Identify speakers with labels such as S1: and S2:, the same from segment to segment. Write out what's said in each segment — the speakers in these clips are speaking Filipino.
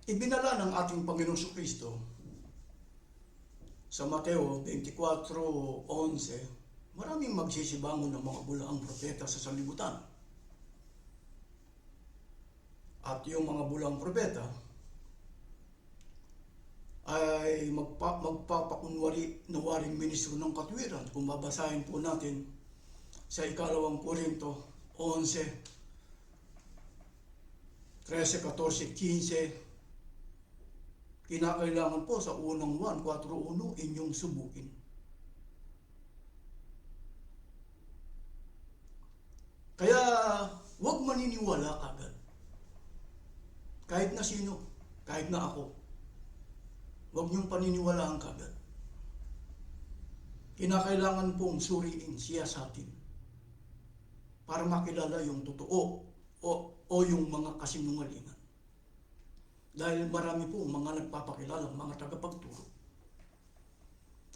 S1: Ibinala ng ating Panginoong Kristo sa Mateo 24:11, maraming magsisibangon ng mga bulaang propeta sa sanlibutan. At yung mga bulaang propeta ay magpapakunwari na waring ministro ng katwiran. Kung babasahin po natin sa 2 Korinto 11:13, 14, 15, kinakailangan po sa unang 1:4-1 inyong subukin. Kaya huwag maniniwala agad. Kahit na sino, kahit na ako. Huwag niyong paniniwalaan kagad. Kinakailangan pong suriin siya sa atin para makilala yung totoo o yung mga kasinungalingan. Dahil marami po mga nagpapakilalang mga tagapagturo.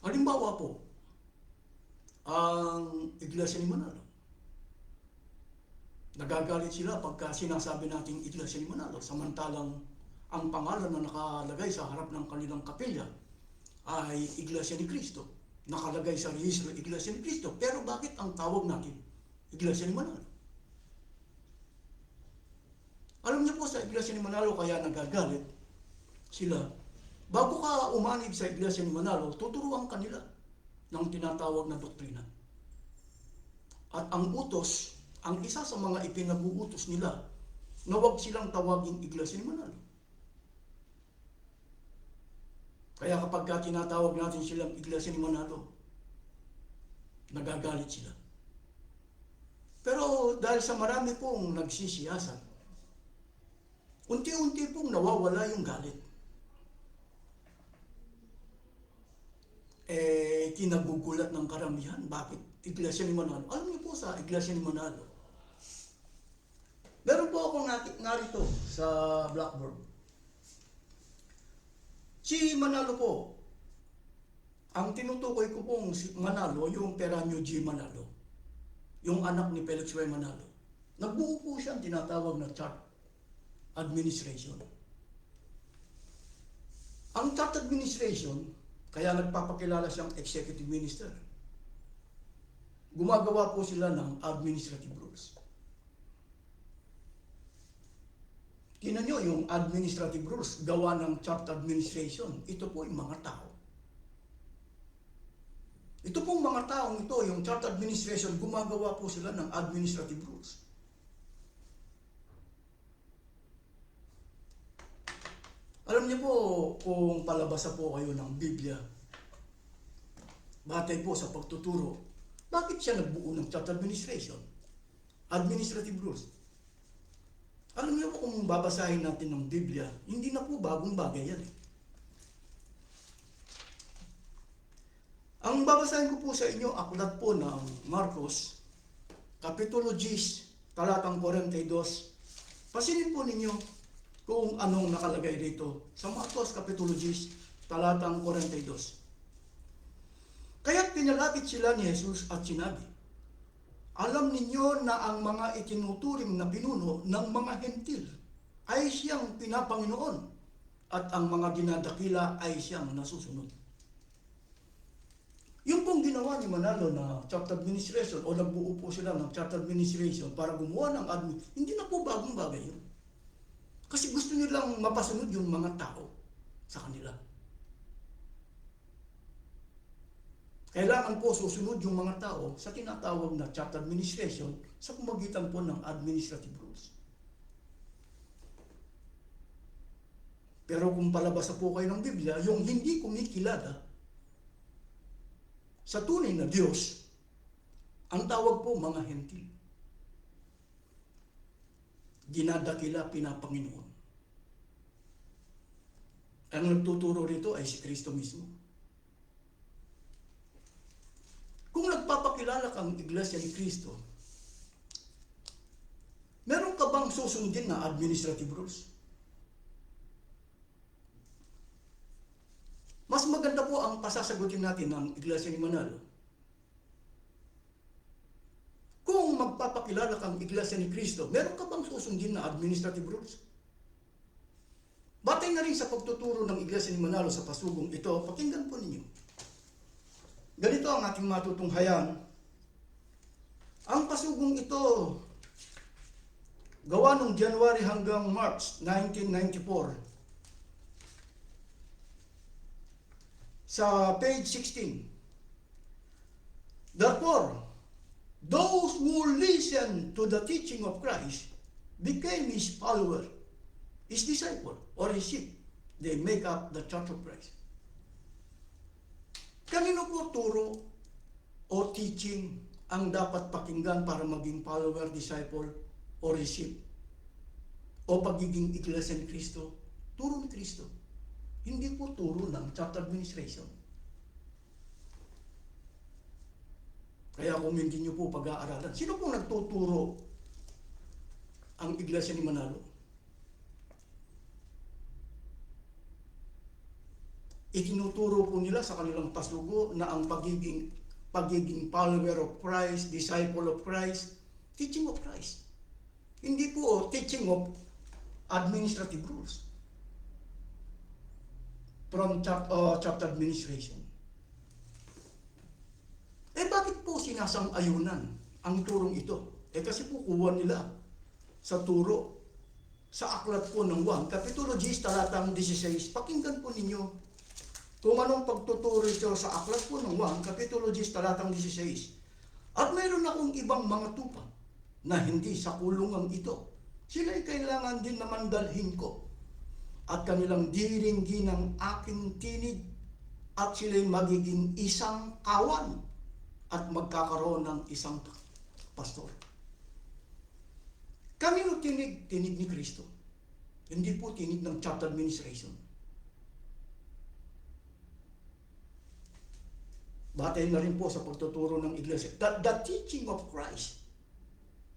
S1: Halimbawa po, ang Iglesia ni Manalo. Nagagalit sila pagka sinasabi nating Iglesia ni Manalo, samantalang ang pangalan na nakalagay sa harap ng kanilang kapilya ay Iglesia ni Cristo. Nakalagay sa rehistro Iglesia ni Cristo. Pero bakit ang tawag natin Iglesia ni Manalo? Alam niyo po, sa Iglesia ni Manalo kaya nagagalit sila. Bago ka umanib sa Iglesia ni Manalo, tuturuan ka nila ng tinatawag na doktrina. At ang utos, ang isa sa mga ipinabuutos nila, na huwag silang tawaging Iglesia ni Manalo. Kaya kapag tinatawag natin silang Iglesia ni Manalo, nagagalit sila. Pero dahil sa marami pong nagsisiyasat, unti-unti pong nawawala yung galit. Kinagugulat ng karamihan. Bakit Iglesia ni Manalo? Alam niyo po, sa Iglesia ni Manalo, meron po akong narito sa blackboard. Si Manalo po, ang tinutukoy ko pong si Manalo, yung Peranio G. Manalo, yung anak ni Felix Y. Manalo. Nagbuo po siya ang tinatawag na chart administration. Ang chart administration, kaya nagpapakilala siyang executive minister. Gumagawa po sila ng administrative rules. Tingnan nyo yung administrative rules, gawa ng chart administration. Ito po yung mga tao. Ito pong mga taong ito, yung chart administration, gumagawa po sila ng administrative rules. Alam niyo po, kung palabasa po kayo ng Biblia, batay po sa pagtuturo, bakit siya nagbuo ng chart administration? Administrative rules. Alam niyo po, kung babasahin natin ng Biblia, hindi na po bagong bagay yan. Ang babasahin ko po sa inyo, aklat po ng Marcos, Kapitulo 10, talatang 42. Pasilin po ninyo kung anong nakalagay dito sa Marcos Kapitulo 10, talatang 42. Kaya't pinalapit sila ni Jesus at sinabi, alam ninyo na ang mga itinuturing na pinuno ng mga hentil ay siyang pinapanginoon at ang mga dinadakila ay siyang nasusunod. Yung pong ginawa ni Manalo na chart administration o nagbuo po sila ng chart administration para gumawa ng admin, hindi na po bagong bagay yun. Kasi gusto nilang mapasunod yung mga tao sa kanila. Kailangan po susunod yung mga tao sa tinatawag na chart administration sa pamamagitan po ng administrative rules. Pero kung palabasa po kayo ng Biblia, yung hindi kumikilala sa tunay na Diyos, ang tawag po mga hentil. Dinadakila, pinapanginoon. Ang nagtuturo rito ay si Kristo mismo. Kung nagpapakilala kang Iglesia ni Cristo, meron ka bang susundin na administrative rules? Mas maganda po ang pasasagutin natin ng Iglesia ni Manalo. Kung magpapakilala kang Iglesia ni Cristo, meron ka bang susundin na administrative rules? Batay na rin sa pagtuturo ng Iglesia ni Manalo sa pasugong ito, pakinggan po ninyo. Ganito ang ating matutunghayan. Ang pasugong ito, gawa noong January hanggang March 1994, sa page 16. Therefore, those who listen to the teaching of Christ became His follower, His disciple, or His sheep. They make up the Church of Christ. Kanino po turo o teaching ang dapat pakinggan para maging follower, disciple, or His sheep? O pagiging Iglesia ni Cristo? Turo ni Cristo. Hindi po turo ng church administration. Kaya kung hindi nyo po pag-aaralan, sino pong nagtuturo ang Iglesia ni Manalo? Itinuturo po nila sa kanilang pasugo na ang pagiging follower of Christ, disciple of Christ, teaching of Christ. Hindi po teaching of administrative rules from chapter administration. Bakit po sinasang-ayunan ang turong ito? Kasi po kuha nila sa turo sa aklat po ng 1, Kapitulo 10, talatang 16. Pakinggan po ninyo kung anong pagtuturo ito sa aklat po ng 1, Kapitulo 10, talatang 16. At mayroon akong ibang mga tupa na hindi sa kulungan ito. Sila'y kailangan din naman dalhin ko. At kanilang diringgin ang aking tinig at sila'y magiging isang kawan at magkakaroon ng isang pastor. Kanino tinig? Tinig ni Kristo. Hindi po tinig ng church administration. Batay na rin po sa pagtuturo ng Iglesia. The teaching of Christ.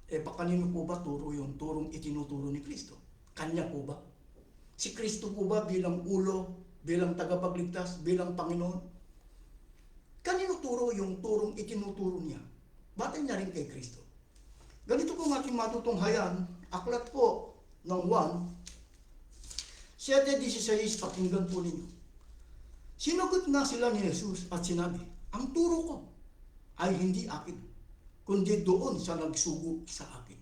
S1: Kanino po ba turo yung turong itinuturo ni Kristo? Kanya po ba? Si Kristo po ba bilang ulo, bilang tagapagligtas, bilang Panginoon? Kanino turo yung turong itinuturo niya? Batay niya rin kay Kristo. Ganito po ang ating matutunghayan, aklat po ng 1, 7:16, pakinggan po ninyo. Sinagot na sila ni Jesus at sinabi, ang turo ko ay hindi akin, kundi doon sa nagsugo sa akin.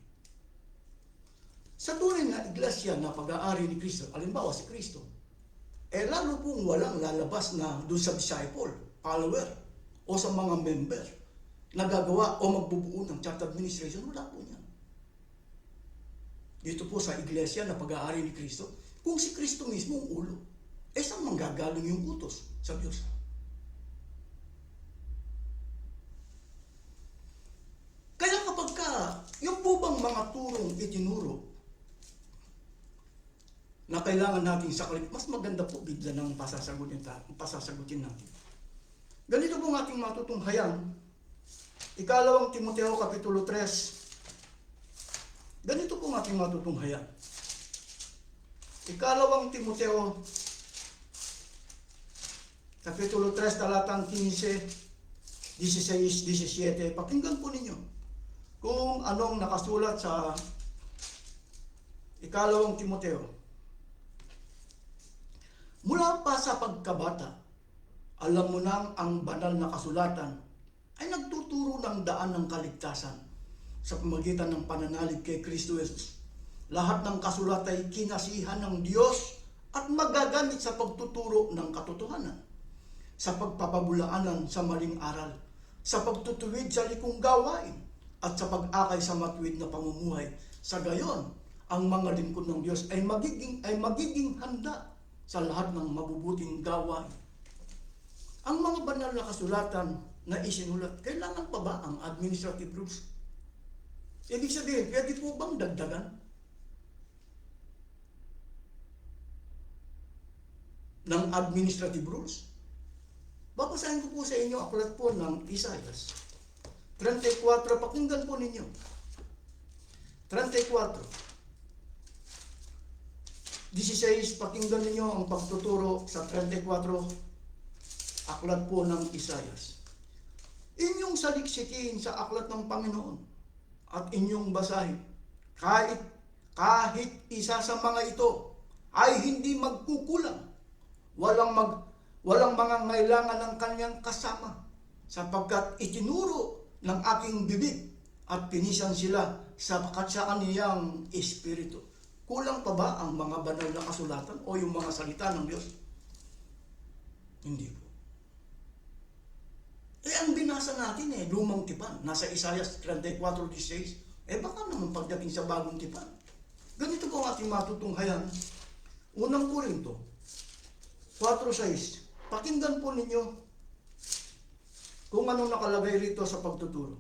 S1: Sa tunay na iglesia na pag-aari ni Kristo, alimbawa si Kristo, lalo pong walang lalabas na doon sa disciple, follower, o sa mga member na gagawa o magbubuo ng church administration. Wala po yan. Dito po sa iglesia na pag-aari ni Kristo, kung si Kristo mismo ang ulo, saan manggagaling yung utos sa Diyos? Kaya kapag yung po bang mga turong itinuro na kailangan natin saklip, mas maganda po bigla ng pasasagutin natin. Ganito po ang ating matutunghayan. Ikalawang Timoteo, Kapitulo 3. Ganito po ang ating matutunghayan. Ikalawang Timoteo, Kapitulo 3, talatang 15, 16, 17. Pakinggan po ninyo kung anong nakasulat sa Ikalawang Timoteo. Mula pa sa pagkabata, alam mo nang ang banal na kasulatan ay nagtuturo ng daan ng kaligtasan sa pamamagitan ng pananalig kay Kristo Jesus. Lahat ng kasulat ay kinasihan ng Diyos at magagamit sa pagtuturo ng katotohanan, sa pagpapabulaanan sa maling aral, sa pagtutuwid sa likong gawain, at sa pag-akay sa matuwid na pamumuhay. Sa gayon, ang mga lingkod ng Diyos ay magiging handa sa lahat ng mabubuting gawain. Ang mga banal na kasulatan na isinulat, kailangan pa ba ang administrative rules? Ibig sabihin, pwede po bang dagdagan ng administrative rules? Babasahin ko po sa inyo aklat po ng Isaias 34, pakinggan po ninyo. 34. 16, pakinggan ninyo ang pagtuturo sa 34, aklat po ng Isaias. Inyong saliksikin sa aklat ng Panginoon at inyong basahin. Kahit isa sa mga ito ay hindi magkukulang. Walang mangangailangan ng kanyang kasama, sapagkat itinuro ng aking bibig at pinisan sila sa kaniyang espiritu. Kulang pa ba ang mga banal na kasulatan o yung mga salita ng Diyos? Hindi po. Ang binasa natin lumang tipan. Nasa Isaiah 34:16. Baka naman pagdating sa bagong tipan. Ganito po ang ating matutunghayan. Unang Korinto 4:6. Pakinggan po ninyo kung anong nakalagay rito sa pagtuturo.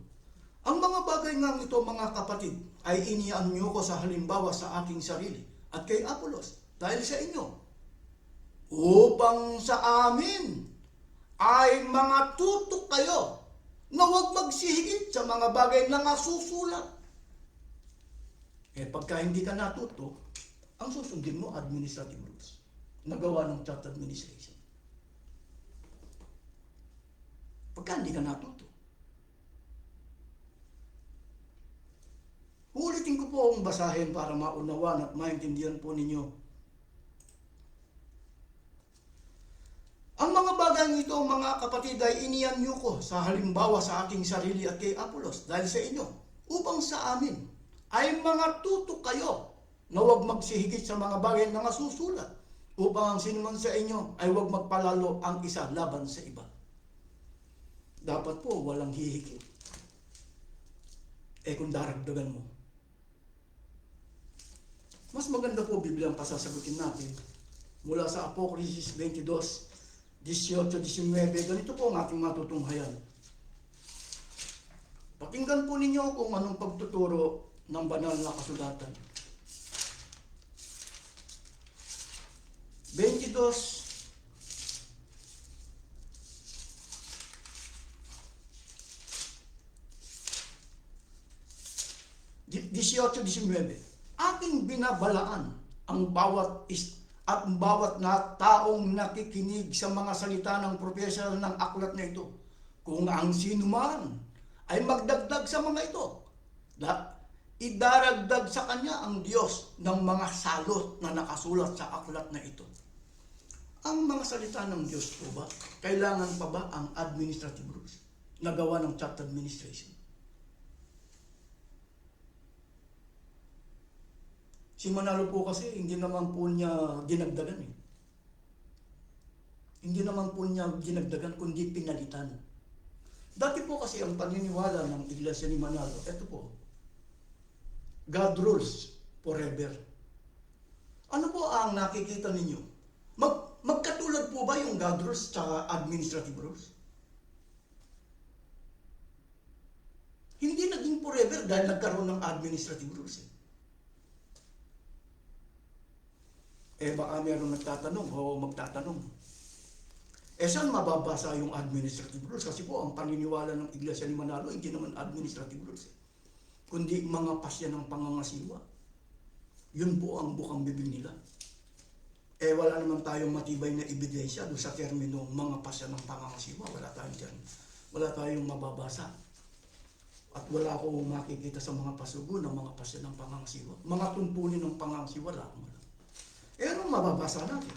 S1: Ang mga bagay nga ito, mga kapatid, ay iniaan niyo ko sa halimbawa sa aking sarili at kay Apolos dahil sa inyo, upang sa amin ay mga tutok kayo na huwag magsihigit sa mga bagay na nasusulat. Pagka hindi ka natuto, ang susundin mo administrative rules na gawa ng church administration. Pagka hindi ka natuto. Ulitin ko po ang basahin para maunawan at maintindihan po ninyo. Ang mga bagay ito, mga kapatid, ay iniyan niyo ko sa halimbawa sa aking sarili at kay Apolos dahil sa inyo, upang sa amin ay mga tutok kayo na huwag magsihigit sa mga bagay na nasusulat, upang ang sinuman sa inyo ay huwag magpalalo ang isa laban sa iba. Dapat po walang hihigit. Kung daragdagan mo, mas maganda po Biblia ang pasasagutin natin mula sa Apokrisis 22:18-19. Ganito po ang ating matutunghayan. Pakinggan po ninyo kung anong pagtuturo ng banal na kasulatan. 18-19. Aking binabalaan ang bawat na taong nakikinig sa mga salita ng propesya ng aklat na ito. Kung ang sino man ay magdagdag sa mga ito, idaragdag sa kanya ang Diyos ng mga salot na nakasulat sa aklat na ito. Ang mga salita ng Diyos po ba, kailangan pa ba ang administrative rules na gawa ng church administration? Si Manalo po kasi, hindi naman po niya dinagdagan Hindi naman po niya dinagdagan, kundi pinalitan. Dati po kasi ang paniniwala ng Iglesia ni Manalo, ito po, God rules forever. Ano po ang nakikita ninyo? Magkatulad po ba yung God rules tsaka administrative rules? Hindi naging forever dahil nagkaroon ng administrative rules baka meron nagtatanong o magtatanong. Saan mababasa yung administrative rules? Kasi po, ang paniniwala ng Iglesia ni Manalo, hindi naman administrative rules kundi mga pasya ng pangangasiwa. Yun po ang bukang bibig nila. Wala naman tayong matibay na ebidensya doon sa termino mga pasya ng pangangasiwa. Wala tayong dyan. Wala tayong mababasa. At wala akong makikita sa mga pasugo ng mga pasya ng pangangasiwa. Mga tuntunin ng pangangasiwa lang. Ano mababasa natin?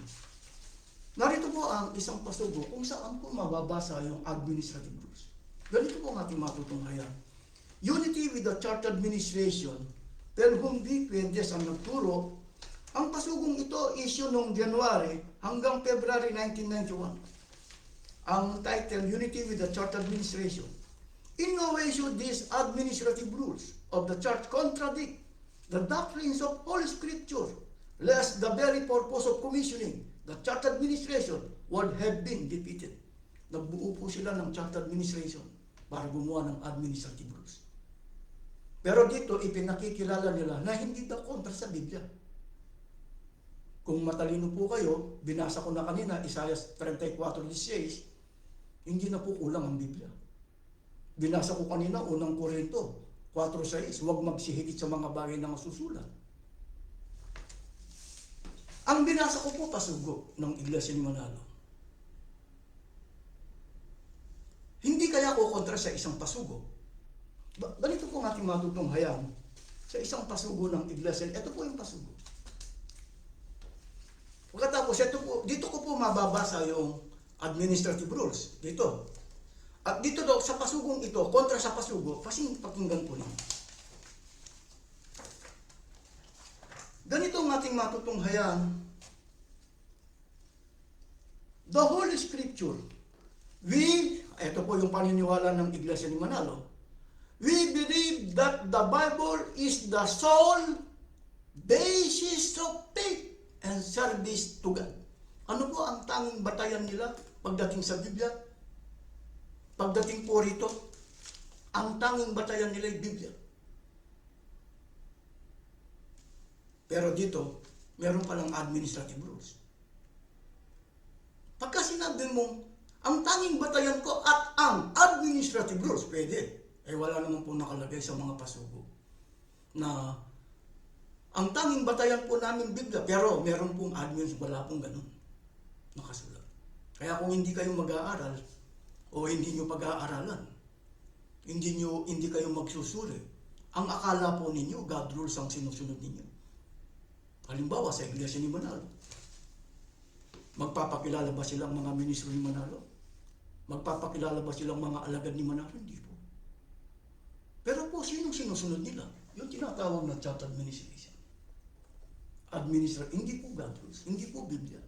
S1: Narito po ang isang pasugo kung saan po mababasa yung administrative rules. Ganito po ang ating matutunghayan. Unity with the church administration, pero whom we Puentes ang nagturo. Ang pasugong ito issue noong January hanggang February 1991. Ang title, Unity with the Church Administration. In no way should these administrative rules of the church contradict the doctrines of Holy Scripture, lest the very purpose of commissioning the church administration would have been defeated. Nagbuo po sila ng church administration para gumawa ng administrative rules. Pero dito, ipinakikilala nila na hindi daw kontra sa Biblia. Kung matalino po kayo, binasa ko na kanina, Isaiah 34:16, hindi na po kulang ang Biblia. Binasa ko kanina, unang Korinto 4:6, huwag magsihigit sa mga bagay na masusulat. Ang binasa ko po pasugo ng Iglesia ni Manalo. Hindi kaya ko kontra sa isang pasugo. Ganito po ang ating matutunghayan sa isang pasugo ng Iglesia. Ito po yung pasugo. Tapos ito po, dito ko po mababasa yung administrative rules. Dito. At dito daw, sa pasugong ito, kontra sa pasugo, pakinggan po lang. Ganito ang ating matutunghayan. The Holy Scripture. Ito po yung paniniwala ng Iglesia ni Manalo. We believe that the Bible is the sole basis of faith and service to God. Ano po ang tanging batayan nila pagdating sa Biblia? Pagdating po rito, ang tanging batayan nila ay Biblia. Pero dito, meron palang administrative rules. Pagka sinabi mong, ang tanging batayan ko at ang administrative rules, pwede. Wala naman po nakalagay sa mga pasugo na ang tanging batayan po namin Biblia, pero meron pong admin, wala pong ganun nakasulat. Kaya kung hindi kayo mag-aaral o hindi nyo pag-aaralan, hindi kayo magsusuri, ang akala po ninyo, God rules ang sinusunod ninyo. Halimbawa, sa Iglesia ni Manalo, magpapakilala ba silang mga ministro ni Manalo? Magpapakilala ba silang mga alagad ni Manalo? Hindi po. Pero po, sinong sinusunod nila? Yung tinatawag na church administration. Hindi po God rules, hindi po Biblia.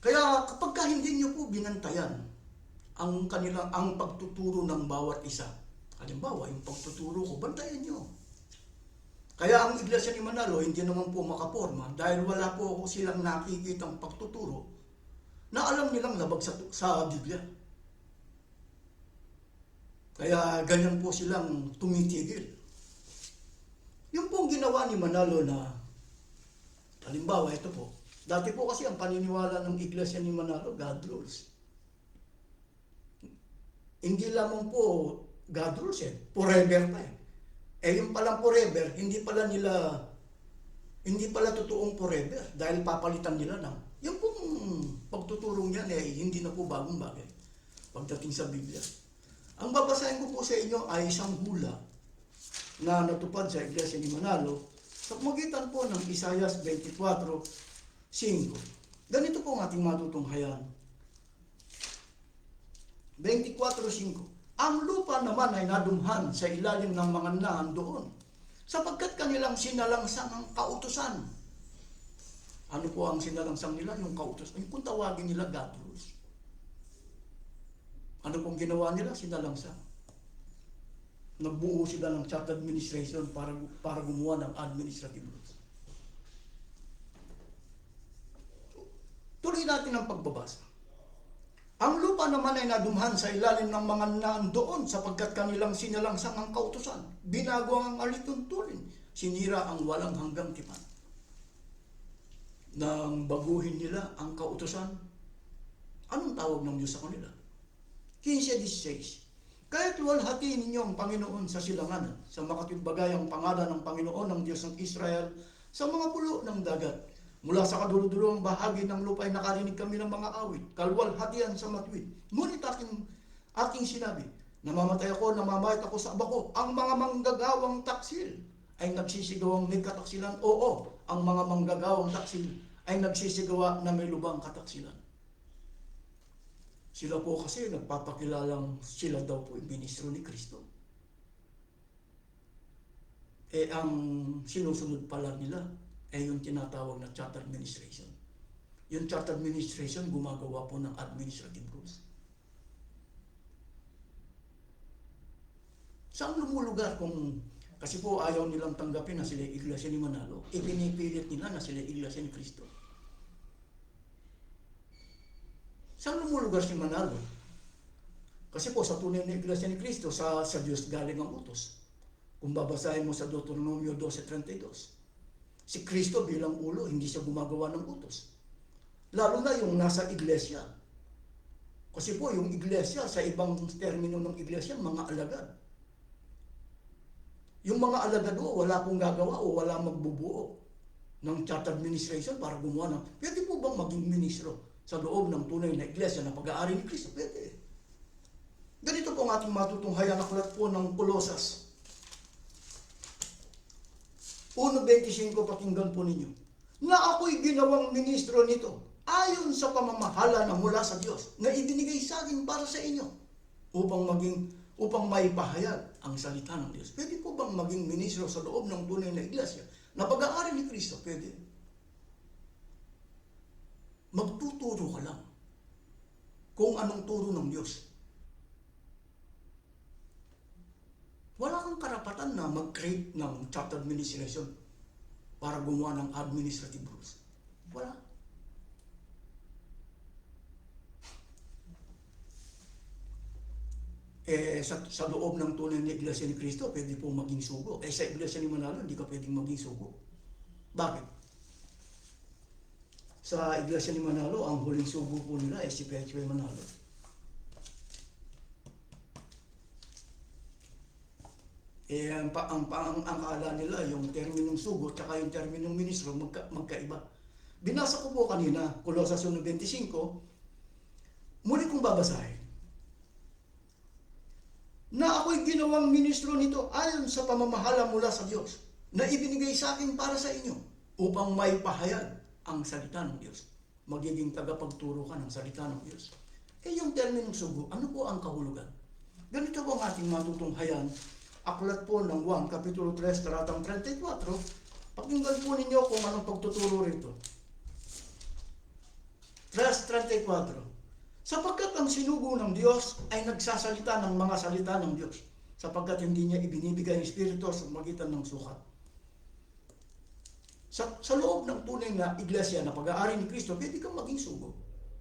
S1: Kaya kapag hindi nyo po binantayan ang pagtuturo ng bawat isa, halimbawa, yung pagtuturo ko, bantayan nyo. Kaya ang Iglesia ni Manalo, hindi naman po makaporma dahil wala po silang nakikitang pagtuturo na alam nilang labag sa Biblia. Kaya ganyan po silang tumitigil. Yung pong ginawa ni Manalo na, halimbawa, ito po, dati po kasi ang paniniwala ng Iglesia ni Manalo, God rules. Hindi lamang po God rules forever pa yung palang forever, hindi pala totoong forever dahil papalitan nila ng yung pong pagtuturong yan hindi na po bagong bagay pagdating sa Biblia. Ang babasahin ko po sa inyo ay isang hula na natupad sa Iglesia ni Manalo sa magitan po ng Isaias 24:5. Ganito po ang ating matutunghayan. 24:5. Ang lupa naman ay nadumhan sa ilalim ng mga nandoon, sapagkat kanilang sinalangsang ang kautusan. Ano po ang sinalangsang nila? Yung kautusan. Kung tawagin nila God rules. Ano pong ginawa nila? Sinalangsang. Nagbuo sila ng church administration para gumawa ng administrative rules. Tuloy natin ang pagbabasa. Ang lupa naman ay nadumhan sa ilalim ng mga nandoon sapagkat kanilang sinalangsang ang kautusan. Binago ang alituntunin. Sinira ang walang hanggang tipan. Nang baguhin nila ang kautusan, anong tawag ng Diyos sa kanila? 15:16. Kaya't luwalhatiin ninyo ang Panginoon sa silanganan, sa makatimbagayang pangalan ng Panginoon ng Diyos ng Israel, sa mga pulo ng dagat. Mula sa kaduludulong bahagi ng lupa ay nakarinig kami ng mga awit, kalwalhatian sa matuwid. Ngunit aking sinabi, namamatay ako, namamayat ako sa abako. Ang mga manggagawang taksil ay nagsisigaw may kataksilan. Oo, ang mga manggagawang taksil ay nagsisigawa na may lubang kataksilan. Sila po kasi nagpapakilalang sila daw po yung ministro ni Kristo. Ang sinusunod pala nila yung tinatawag na church administration. Yung church administration gumagawa po ng administrative rules. Saan lumulugar kung kasi po ayaw nilang tanggapin na sila Iglesia ni Manalo, ipinipilit nila na sila Iglesia ni Kristo. Saan lumulugar si Manalo? Kasi po sa tunay na Iglesia ni Kristo, sa Diyos galing ang utos. Kung babasahin mo sa Deuteronomio 12:32, si Kristo bilang ulo, hindi siya gumagawa ng utos. Lalo na yung nasa iglesia. Kasi po yung iglesia, sa ibang termino ng iglesia, mga alagad. Yung mga alagad wala pong gagawa o wala magbubuo ng church administration para gumawa ng, pwede po bang maging ministro sa loob ng tunay na iglesia na pag-aari ni Kristo? Pwede. Ganito po ang ating matutunghayan, aklat po ng Kolosas. 1:25, pakinggan po ninyo. Na ako'y ginawang ministro nito, ayon sa pamamahala na mula sa Diyos, na ibinigay sa akin para sa inyo, upang maipahayag ang salita ng Diyos. Pwede po bang maging ministro sa loob ng tunay na iglesia na pag-aari ni Kristo? Pwede. Magtuturo ka lang kung anong turo ng Diyos. Wala kang karapatan na mag-create ng chapter administration para gumawa ng administrative rules. Wala. Sa loob ng tunay na iglesia ni Kristo, pwede po maging sugo. Sa iglesia ni Manalo, hindi ka pwedeng maging sugo. Bakit? Sa iglesia ni Manalo, ang huling sugo po nila ay si Perchway Manalo. Ang akala nila, yung terminong sugo at yung terminong ministro, magkaiba. Binasa ko po kanina, Colosas 1:25, muli kong babasahin. Na ako'y ginawang ministro nito ayon sa pamamahala mula sa Diyos, na ibinigay sa akin para sa inyo, upang maipahayag ang salita ng Diyos. Magiging tagapagturo ka ng salita ng Diyos. Yung terminong sugo, ano po ang kahulugan? Ganito po ang ating matutunghayan. Aklat po ng 1, Kapitulo 3, talatang 34. Pakinggan po ninyo kung anong pagtuturo rito. 3:34. Sapagkat ang sinugo ng Diyos ay nagsasalita ng mga salita ng Diyos, sapagkat hindi niya ibinibigay ang Espiritu sa magitan ng sukat. Sa loob ng tunay na iglesia na pag-aari ni Kristo, pwede kang maging sugo.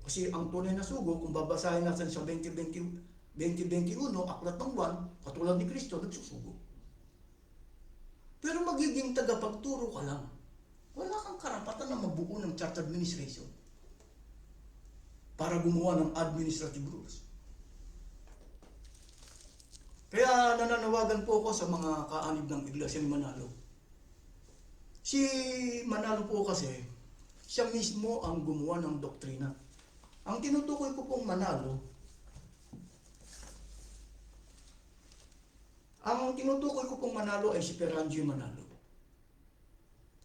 S1: Kasi ang tunay na sugo, kung babasahin natin sa 20:21, aklat ng 1, katulad ni Kristo, nagsusugo. Pero magiging tagapagturo ka lang. Wala kang karapatan na mabuo ng church administration para gumawa ng administrative rules. Kaya nananawagan po ako sa mga kaanib ng iglesia ni Manalo. Si Manalo po kasi, siya mismo ang gumawa ng doktrina. Ang tinutukoy ko pong Manalo, ay si Perangi Manalo.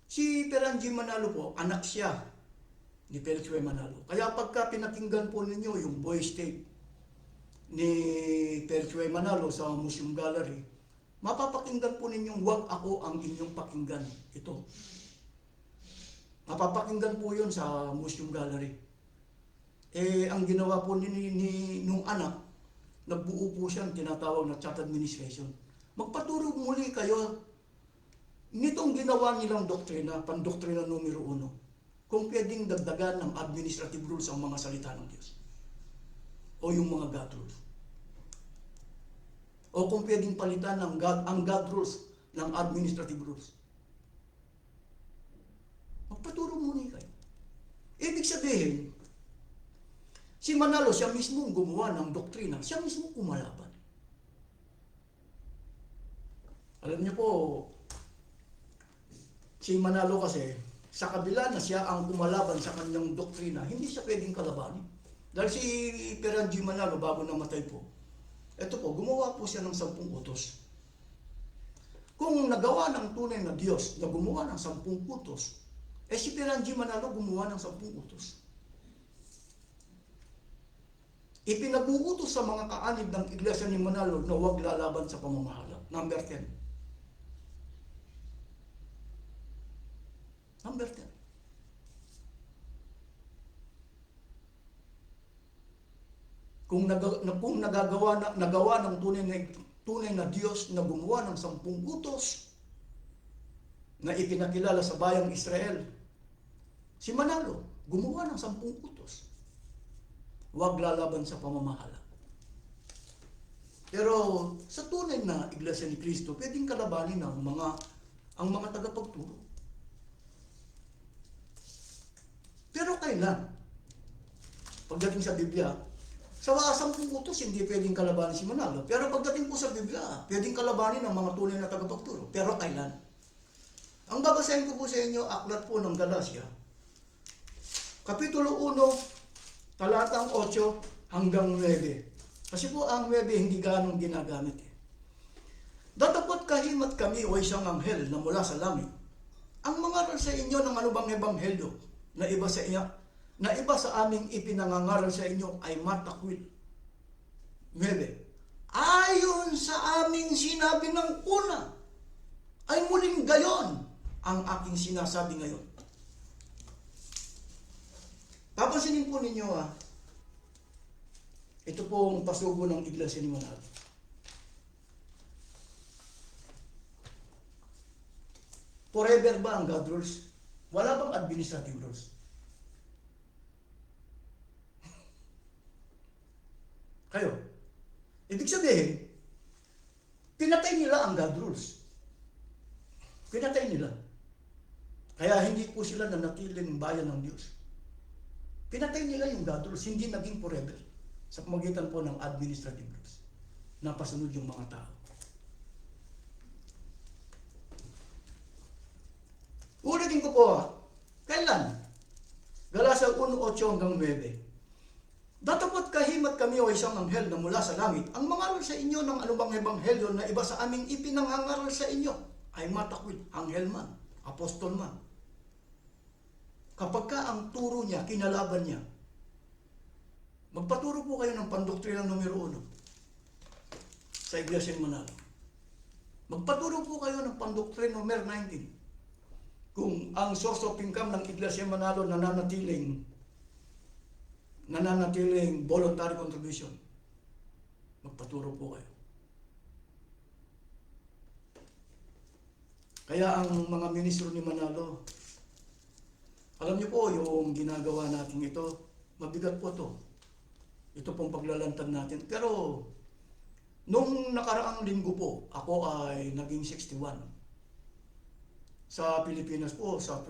S1: Si Perangi Manalo po, anak siya ni Perchway Manalo. Kaya pagka pinakinggan po ninyo yung voice tape ni Perchway Manalo sa Museum Gallery, mapapakinggan po ninyong wag ako ang inyong pakinggan. Ito. Mapapakinggan po yun sa Museum Gallery. Ang ginawa po nung anak, nagbuo po siya ng tinatawag na chat administration. Magpaturo muli kayo nitong ginawa nilang doktrina, pandoktrina numero 1, kung pwedeng dagdagan ng administrative rules ang mga salita ng Diyos. O yung mga God rules. O kung pwedeng palitan ang God rules ng administrative rules. Magpaturo muli kayo. Ibig sabihin, si Manalo, siya mismo gumawa ng doktrina, siya mismo kumalaban. Alam niyo po, si Manalo kasi, sa kabila na siya ang kumalaban sa kanyang doktrina, hindi siya pwedeng kalabanin. Dahil si Perangi Manalo, bago namatay po, ito po, gumawa po siya ng 10 utos. Kung nagawa ng tunay na Diyos na gumawa ng 10 utos, si Perangi Manalo gumawa ng 10 utos. Ipinag-uutos sa mga kaanib ng iglesia ni Manalo na huwag lalaban sa pamamahala. Number 10. Number 10. Kung nagawa ng tunay na Diyos na gumawa ng 10 utos na ipinakilala sa bayang Israel, si Manalo gumawa ng 10 utos. Huwag lalaban sa pamamahala. Pero sa tunay na iglesia ni Kristo, pwedeng kalabanin ang mga tagapagturo. Pero kailan? Pagdating sa Biblia, sa 10 utos, hindi pwedeng kalabanin si Manalo. Pero pagdating po sa Biblia, pwedeng kalabanin ang mga tunay na tagapagturo. Pero kailan? Ang babasahin ko po sa inyo, aklat po ng Galatia, Kapitulo 1, talatang 8 hanggang 9. Kasi po ang 9 hindi ganong ginagamit. Datapot kahimat kami o isang anghel na mula sa langit Ang mangaral sa inyo ng anumang ebanghelyo na iba sa aming ipinangangaral sa inyo ay matakwil. 9. Ayon sa aming sinabi ng una, ay muling gayon ang aking sinasabi ngayon. Papansinin po ninyo ito pong pasugo ng Iglesia ni Manalo. Forever ba ang God rules? Wala bang administrative rules? Kayo. Ibig sabihin, pinatay nila ang God rules. Pinatay nila. Kaya hindi po sila nanatiling bayan ng Diyos. Pinatay nila yung God rules, hindi naging forever sa pamagitan po ng administrative rules. Napasunod yung mga tao. Ulitin ko po, kailan? Galasal 1:8 hanggang 9. Datapot kahimat kami o isang anghel na mula sa langit, ang mangaral sa inyo ng anumang ebanghelyo na iba sa aming ipinangangaral sa inyo ay matakwil, anghel man, apostol man. Kapag ka ang turo niya, kinalaban niya, magpaturo po kayo ng pandoktrina numero 1 sa Iglesia ni Manalo. Magpaturo po kayo ng pandoktrina numero 19. Kung ang source of income ng Iglesia ni Manalo nananatiling voluntary contribution, magpaturo po kayo. Kaya ang mga ministro ni Manalo, alam niyo po yung ginagawa natin ito, mabigat po to. Ito pong paglalantad natin. Pero, nung nakaraang linggo po, ako ay naging 61. Sa Pilipinas po, sa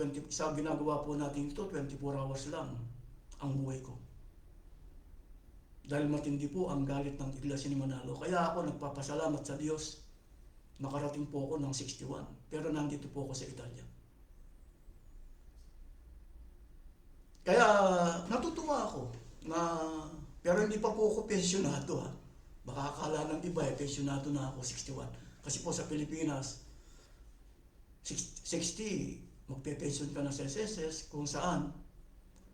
S1: ginagawa po natin ito, 24 hours lang ang buhay ko. Dahil matindi po ang galit ng Iglesia ni Manalo. Kaya ako nagpapasalamat sa Diyos. Nakarating po ako ng 61. Pero nandito po ako sa Italia. Kaya natutuwa ako na, pero hindi pa po ako pensyonado Baka akala ng iba pensyonado na ako 61. Kasi po sa Pilipinas, 60, magpe-pension ka na sa SSS, kung saan,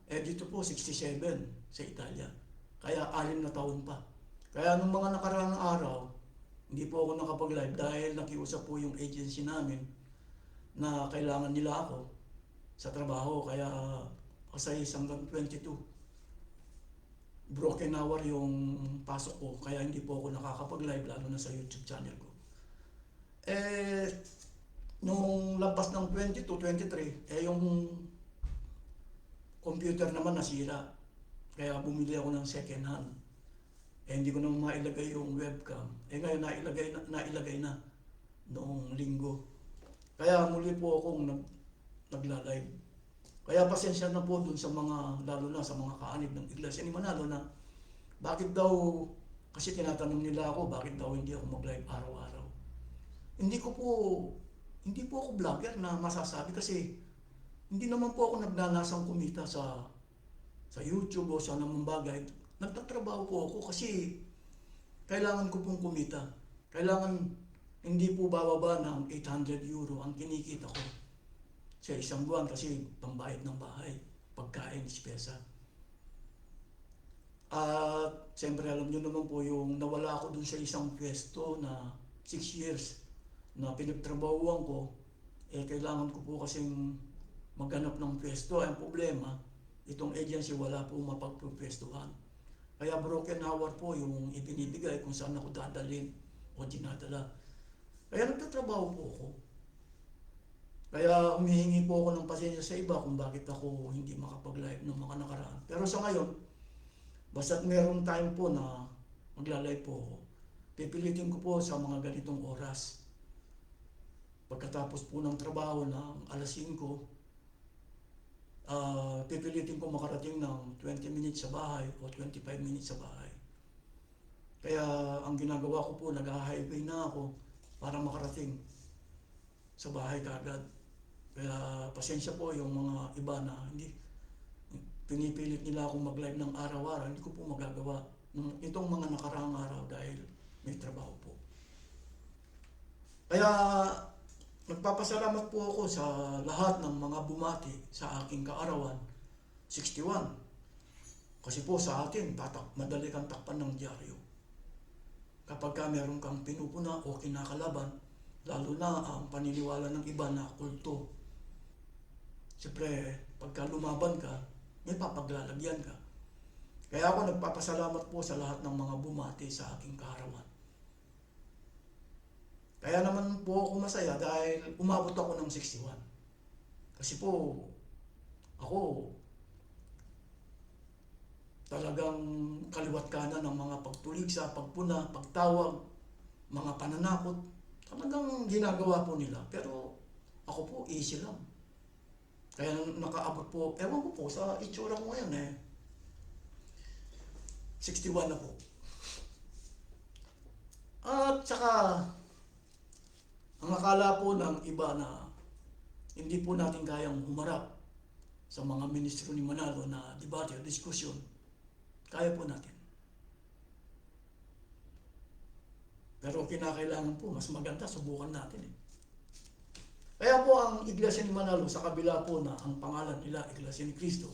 S1: dito po 67 sa Italia. Kaya 6 na taon pa. Kaya nung mga nakaraang araw, hindi po ako nakapag-live dahil nakiusap po yung agency namin na kailangan nila ako sa trabaho. Kaya kasi hanggang 22. Broken hour yung pasok ko, kaya hindi po ako nakakapag-live lalo na sa YouTube channel ko. Nung lampas ng 22, 23, yung computer naman nasira. Kaya bumili ako ng second hand. Hindi ko naman mailagay yung webcam. Ngayon nailagay na noong linggo. Kaya muli po akong nagla-live. Kaya pasensya na po dun sa mga, lalo na sa mga kaanib ng Iglesia ni Manalo na bakit daw, kasi tinatanong nila ako, bakit daw hindi ako mag-live araw-araw. Hindi po ako vlogger na masasabi kasi hindi naman po ako nagnanasang kumita sa YouTube o sa namang bagay. Nagtatrabaho po ako kasi kailangan ko pong kumita. Kailangan hindi po bababa ng 800 euro ang kinikita ko sa isang buwan kasi pambayad ng bahay, pagkain, despesa. At siyempre alam nyo naman po yung nawala ako dun sa isang pwesto na 6 years na pinagtrabahuan ko, kailangan ko po kasing maghanap ng pwesto. Ang problema, itong agency wala po mapagpupwestuhan. Kaya broken hour po yung ibinibigay kung saan ako dadalhin o dinadala. Kaya nagtatrabaho po ako. Kaya humihingi po ako ng pasensya sa iba kung bakit ako hindi makapag-live ng mga nakaraan. Pero sa ngayon, basta't merong time po na magla-live po ako, pipilitin ko po sa mga ganitong oras. Pagkatapos po ng trabaho ng alas 5, pipilitin ko makarating ng 20 minutes sa bahay o 25 minutes sa bahay. Kaya ang ginagawa ko po, nag-highway na ako para makarating sa bahay kaagad. Kaya pasensya po yung mga iba na hindi pinipilit nila akong mag-live ng araw-araw, hindi ko po magagawa itong mga nakaraang araw dahil may trabaho po. Kaya Nagpapasalamat po ako sa lahat ng mga bumati sa aking kaarawan, 61. Kasi po sa atin, madali kang takpan ng dyaryo. Kapag ka meron kang pinupuna o kinakalaban, lalo na ang paniniwala ng iba na kulto. Siyempre, pagka lumaban ka, may papaglalagyan ka. Kaya ako nagpapasalamat po sa lahat ng mga bumati sa aking kaarawan. Kaya naman po ako masaya dahil umabot ako ng 61. Kasi po, ako, talagang kaliwat kanan ng mga pagtuligsa, pagpuna, pagtawag, mga pananakot. Talagang ginagawa po nila. Pero ako po, easy lang. Kaya nakaabot po, ewan ko po sa itsura ko ngayon 61 na po. At saka, ang akala po ng iba na hindi po natin kayang humarap sa mga ministro ni Manalo na debate o diskusyon, kaya po natin. Pero kinakailangan po, mas maganda, subukan natin Kaya po ang Iglesia ni Manalo, sa kabila po na ang pangalan nila, Iglesia ni Cristo,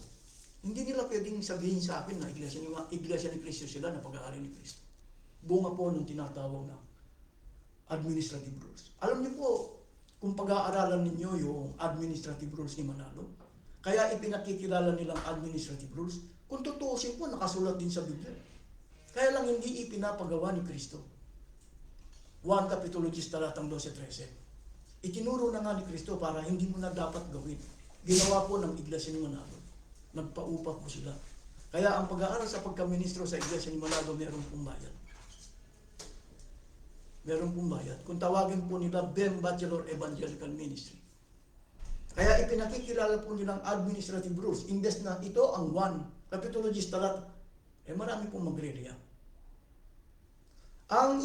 S1: hindi nila pwedeng sabihin sa akin na Iglesia ni Cristo sila na pag-aari ni Cristo. Bunga po ng tinatawag na administrative rules. Alam niyo po, kung pag-aaralan ninyo yung administrative rules ni Manalo, kaya ipinakikilala nilang administrative rules, kung tutuusin po, nakasulat din sa Biblia. Kaya lang hindi ipinapagawa ni Cristo. 1 Kapitulo 10, talatang 12-13. Itinuro na nga ni Cristo para hindi mo na dapat gawin. Ginawa po ng Iglesia ni Manalo. Nagpaupa po sila. Kaya ang pag-aaral sa pagkaministro sa Iglesia ni Manalo, meron pong bayad. Meron pong bayad. Kung tawagin po nila BEM, Bachelor Evangelical Ministry. Kaya ipinakikilala po nilang administrative rules. Imbes na ito ang 1 Kapitulo 10 talat, marami pong magre-react. Ang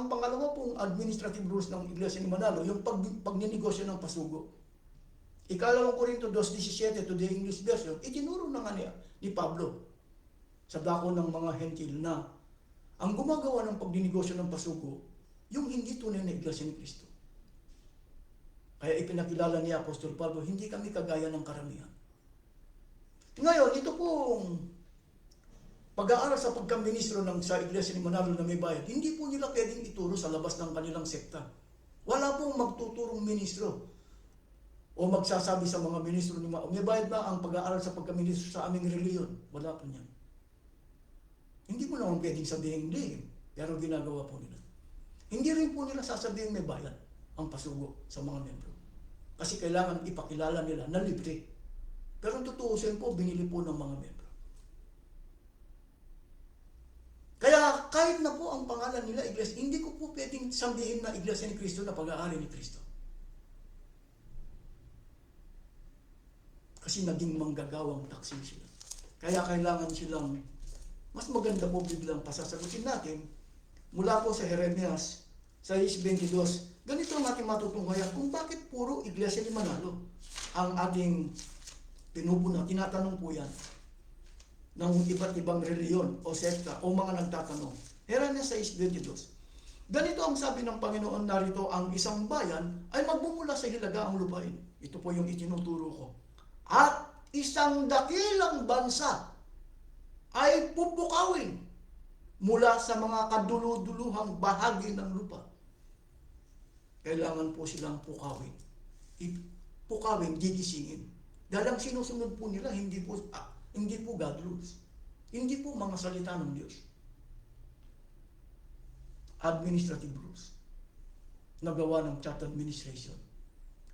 S1: pangalawa pong administrative rules ng Iglesia ni Manalo, yung pagninegosyo ng pasugo. Ikalawang Korinto 2:17 to the English version, itinuro na nga ni Pablo sa dako ng mga hentil na ang gumagawa ng pagninegosyo ng pasugo, yung hindi tunay na Iglesia ni Cristo. Kaya ipinakilala ni Apostol Pablo, hindi kami kagaya ng karamihan. Ngayon, ito pong pag-aaral sa pagkaministro sa Iglesia ni Manalo na may bayad, hindi po nila pwedeng ituro sa labas ng kanilang sekta. Wala pong magtuturong ministro o magsasabi sa mga ministro ni Manalo, may bayad ba ang pag-aaral sa pagkaministro sa aming reliyon? Wala po niyan. Hindi mo naman pwedeng sabihin hindi, pero ginagawa po nila. Hindi rin po nila sasabihin may bayad ang pasugo sa mga membro. Kasi kailangan ipakilala nila na libre. Pero tutuusin po, binili po ng mga membro. Kaya kahit na po ang pangalan nila Iglesia, hindi ko po pwedeng sabihin na Iglesia ni Cristo na pag-aari ni Cristo. Kasi naging manggagawang taksil sila. Kaya kailangan silang, mas maganda po biglang pasasagutin natin, mula po sa Jeremias 6:22, ganito ang ating matutunghayan kung bakit puro Iglesia ni Manalo ang ating pinupuna. Tinatanong po yan ng iba't ibang reliyon o sekta o mga nagtatanong. Jeremias 6:22. Ganito ang sabi ng Panginoon, narito ang isang bayan ay magbumula sa hilagaang lupain. Ito po yung itinuturo ko. At isang dakilang bansa ay pupukawin mula sa mga kaduluduluhang bahagi ng lupa. Kailangan po silang pukawin. Pukawin, gigisingin. Dahil ang sinusunod po nila, hindi po God rules. Hindi po mga salita ng Diyos. Administrative rules. Nagawa ng church administration.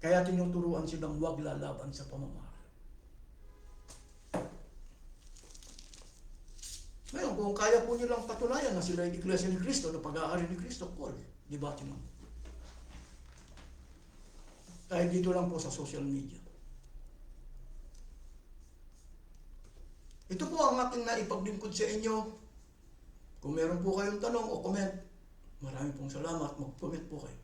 S1: Kaya tinuturuan silang huwag lalaban sa pamamahala. Ngayon, kung kaya po nilang patunayan na sila ay Iglesia ni Cristo, na pag-aari ni Cristo, call. Debate mo. Kahit dito lang po sa social media. Ito po ang aking naipaglingkod sa inyo. Kung meron po kayong tanong o comment, marami pong salamat. Mag-comment po kayo.